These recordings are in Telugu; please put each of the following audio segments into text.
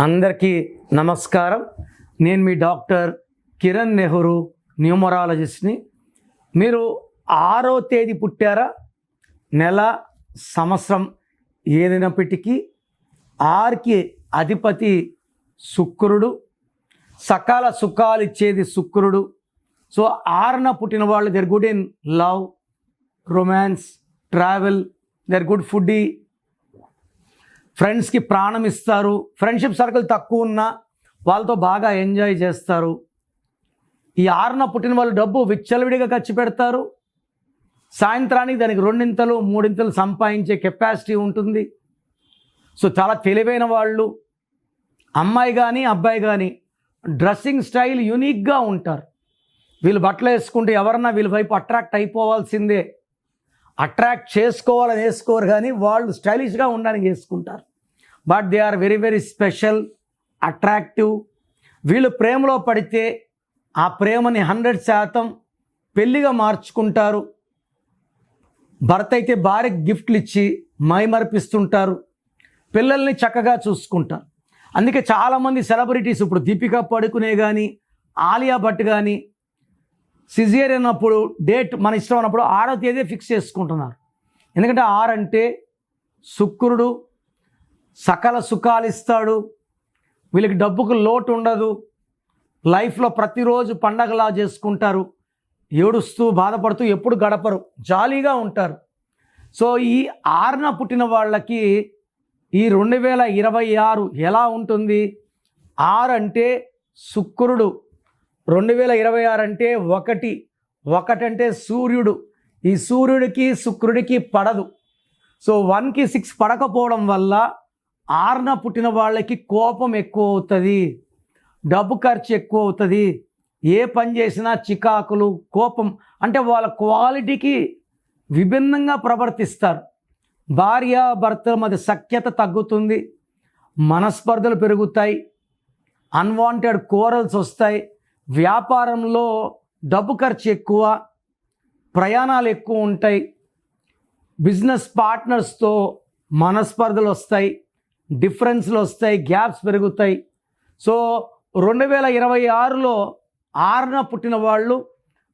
అందరికీ నమస్కారం. నేను మీ డాక్టర్ కిరణ్ నెహ్రూ, న్యూమరాలజిస్ట్ని. మీరు 6వ తేదీ పుట్టారా? నెల, సంవత్సరం ఏదైనప్పటికీ 6కి అధిపతి శుక్రుడు, సకాల సుఖాలు ఇచ్చేది శుక్రుడు. సో 6న పుట్టిన వాళ్ళు they're good in love, romance, travel, they're good foodie, ఫ్రెండ్స్కి ప్రాణం ఇస్తారు. ఫ్రెండ్షిప్ సర్కిల్ తక్కువ ఉన్నా వాళ్ళతో బాగా ఎంజాయ్ చేస్తారు. ఈ 6న పుట్టిన వాళ్ళు డబ్బు విచ్చలవిడిగా ఖర్చు పెడతారు. సాయంత్రానికి దానికి 2 3 సంపాదించే కెపాసిటీ ఉంటుంది. సో చాలా తెలివైన వాళ్ళు. అమ్మాయి కానీ అబ్బాయి కానీ డ్రెస్సింగ్ స్టైల్ యూనిక్గా ఉంటారు. వీళ్ళు బట్టలు వేసుకుంటే ఎవరన్నా వీళ్ళ వైపు అట్రాక్ట్ అయిపోవాల్సిందే. అట్రాక్ట్ చేసుకోవాలని వేసుకోరు, కానీ వాళ్ళు స్టైలిష్గా ఉండడానికి వేసుకుంటారు. But they are very very special, attractive. వీళ్ళు ప్రేమలో పడితే ఆ ప్రేమని 100% పెళ్ళిగా మార్చుకుంటారు. భర్త అయితే భార్యకి గిఫ్ట్లు ఇచ్చి మైమరిపిస్తుంటారు. పిల్లల్ని చక్కగా చూసుకుంటారు. అందుకే చాలామంది సెలబ్రిటీస్, ఇప్పుడు దీపికా పడుకునే కానీ, ఆలియా భట్ కానీ, సిజేరియన్ అప్పుడు డేట్ మన ఇష్టం అన్నప్పుడు 6వ తేదీ ఫిక్స్ చేసుకుంటున్నారు. ఎందుకంటే 6 అంటే శుక్రుడు సకల సుఖాలు ఇస్తాడు. వీళ్ళకి డబ్బుకు లోటు ఉండదు. లైఫ్లో ప్రతిరోజు పండగలా చేసుకుంటారు. ఏడుస్తూ బాధపడుతూ ఎప్పుడు గడపరు, జాలీగా ఉంటారు. సో ఈ 6న పుట్టిన వాళ్ళకి ఈ 2026 ఎలా ఉంటుంది? 6 అంటే శుక్రుడు, 2026 అంటే 1 అంటే సూర్యుడు. ఈ సూర్యుడికి శుక్రుడికి పడదు. సో 1కి 6 పడకపోవడం వల్ల 6న పుట్టిన వాళ్ళకి కోపం ఎక్కువ అవుతుంది, డబ్బు ఖర్చు ఎక్కువ అవుతుంది. ఏ పని చేసినా చికాకులు, కోపం, అంటే వాళ్ళ క్వాలిటీకి విభిన్నంగా ప్రవర్తిస్తారు. భార్య భర్తల మధ్య సఖ్యత తగ్గుతుంది, మనస్పర్ధలు పెరుగుతాయి, అన్వాంటెడ్ కోరల్స్ వస్తాయి. వ్యాపారంలో డబ్బు ఖర్చు ఎక్కువ, ప్రయాణాలు ఎక్కువ ఉంటాయి. బిజినెస్ పార్ట్నర్స్తో మనస్పర్ధలు వస్తాయి, డిఫరెన్స్లు వస్తాయి, గ్యాప్స్ పెరుగుతాయి. సో 2026లో 6న పుట్టిన వాళ్ళు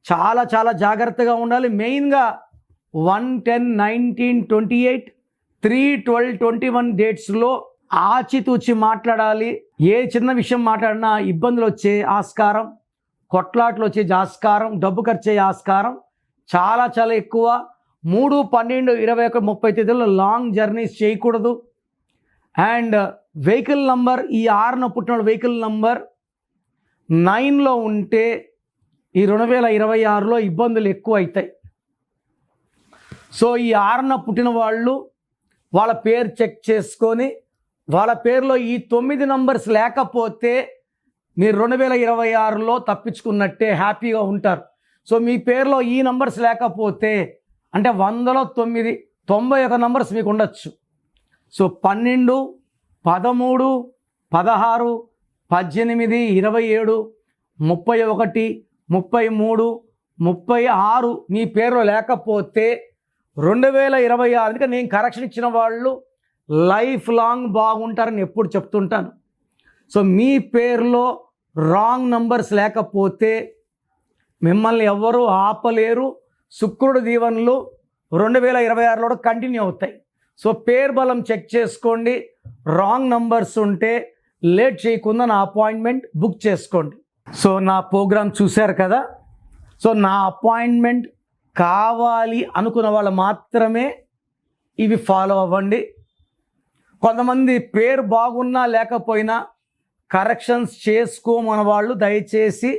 చాలా చాలా జాగ్రత్తగా ఉండాలి. మెయిన్గా 1, 10, 19, 28, 3, 12, 21 డేట్స్లో ఆచితూచి మాట్లాడాలి. ఏ చిన్న విషయం మాట్లాడినా ఇబ్బందులు వచ్చే ఆస్కారం, కొట్లాట్లు వచ్చే ఆస్కారం, డబ్బు ఖర్చే ఆస్కారం చాలా చాలా ఎక్కువ. 3, 12, 21, 30 తేదీల్లో లాంగ్ జర్నీస్ చేయకూడదు. అండ్ వెహికల్ నంబర్, ఈ 6న పుట్టిన వెహికల్ నంబర్ 9లో ఉంటే ఈ 2026లో ఇబ్బందులు ఎక్కువ అవుతాయి. సో ఈ 6న పుట్టిన వాళ్ళు వాళ్ళ పేరు చెక్ చేసుకొని, వాళ్ళ పేరులో ఈ 9 నంబర్స్ లేకపోతే మీరు 2026లో తప్పించుకున్నట్టే, హ్యాపీగా ఉంటారు. సో మీ పేరులో ఈ నంబర్స్ లేకపోతే అంటే 100లో 9, 91 నంబర్స్ మీకు ఉండొచ్చు. సో 12, 13, 16, 18, 27, 31, 33, 36 మీ పేరులో లేకపోతే 2026 నేను కరెక్షన్ ఇచ్చిన వాళ్ళు లైఫ్ లాంగ్ బాగుంటారని ఎప్పుడు చెప్తుంటాను. సో మీ పేరులో రాంగ్ నంబర్స్ లేకపోతే మిమ్మల్ని ఎవ్వరూ ఆపలేరు. శుక్రుడు దీవెనలు 2026లో కంటిన్యూ అవుతాయి. సో పేరు బలం చెక్ చేసుకోండి. రాంగ్ నంబర్స్ ఉంటే లేట్ చేయకుండా నా అపాయింట్మెంట్ బుక్ చేసుకోండి. సో నా ప్రోగ్రామ్ చూశారు కదా. సో నా అపాయింట్మెంట్ కావాలి అనుకున్న వాళ్ళు మాత్రమే ఇవి ఫాలో అవ్వండి. కొంతమంది పేరు బాగున్నా లేకపోయినా కరెక్షన్స్ చేసుకోమన్న వాళ్ళు దయచేసి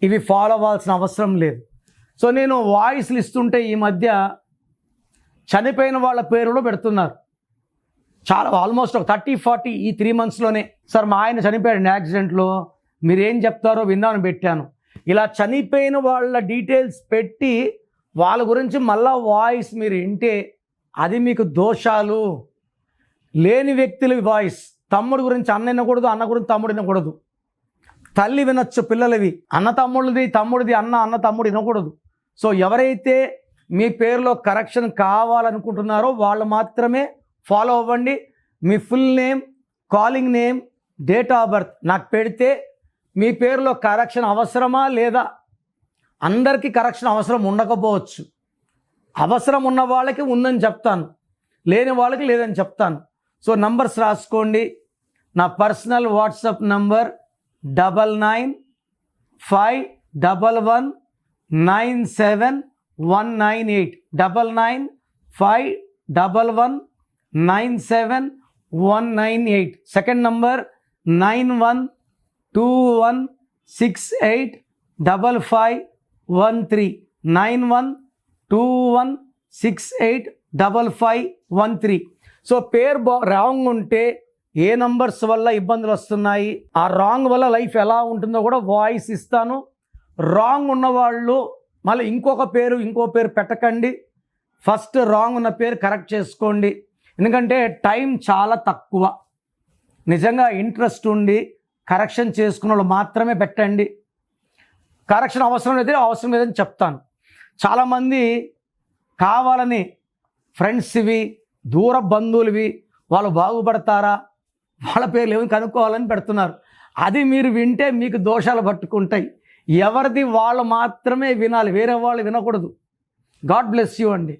ఇవి ఫాలో అవ్వాల్సిన అవసరం లేదు. సో నేను వాయిస్లు ఇస్తుంటే ఈ మధ్య చనిపోయిన వాళ్ళ పేరులో పెడుతున్నారు. చాలా ఆల్మోస్ట్ ఒక 30-40 ఈ 3 monthsలోనే. సార్ మా ఆయన చనిపోయాడు యాక్సిడెంట్లో, మీరేం చెప్తారో విందామని పెట్టాను. ఇలా చనిపోయిన వాళ్ళ డీటెయిల్స్ పెట్టి వాళ్ళ గురించి మళ్ళా వాయిస్ మీరు వింటే అది మీకు దోషాలు. లేని వ్యక్తుల వాయిస్, తమ్ముడు గురించి అన్న వినకూడదు, అన్న గురించి తమ్ముడు వినకూడదు. తల్లి వినొచ్చు పిల్లలవి, అన్న తమ్ముడిది, తమ్ముడిది అన్న, అన్న తమ్ముడు వినకూడదు. సో ఎవరైతే మీ పేరులో కరెక్షన్ కావాలనుకుంటున్నారో వాళ్ళు మాత్రమే ఫాలో అవ్వండి. మీ full name, calling name, date of birth నాకు పెడితే మీ పేరులో కరెక్షన్ అవసరమా లేదా? అందరికీ కరెక్షన్ అవసరం ఉండకపోవచ్చు. అవసరం ఉన్న వాళ్ళకి ఉందని చెప్తాను, లేని వాళ్ళకి లేదని చెప్తాను. సో నంబర్స్ రాసుకోండి. నా personal WhatsApp number 9951197198 9951197198. Second number 9121685513 9121685513. So పేరు రాంగ్ ఉంటే ఏ నంబర్స్ వల్ల ఇబ్బందులు వస్తున్నాయి, ఆ రాంగ్ వల్ల లైఫ్ ఎలా ఉంటుందో కూడా వాయిస్ ఇస్తాను. రాంగ్ ఉన్నవాళ్ళు మళ్ళీ ఇంకో పేరు పెట్టకండి. ఫస్ట్ రాంగ్ ఉన్న పేరు కరెక్ట్ చేసుకోండి. ఎందుకంటే టైం చాలా తక్కువ. నిజంగా ఇంట్రెస్ట్ ఉండి కరెక్షన్ చేసుకున్న వాళ్ళు మాత్రమే పెట్టండి. కరెక్షన్ అవసరం లేదని చెప్తాను. చాలామంది కావాలని ఫ్రెండ్స్వి, దూర బంధువులవి వాళ్ళు బాగుపడతారా, వాళ్ళ పేర్లు ఏమి కనుక్కోవాలని పెడుతున్నారు. అది మీరు వింటే మీకు దోషాలు పట్టుకుంటాయి. ఎవరిది వాళ్ళు మాత్రమే వినాలి, వేరే వాళ్ళు వినకూడదు. గాడ్ బ్లెస్ యూ అండి.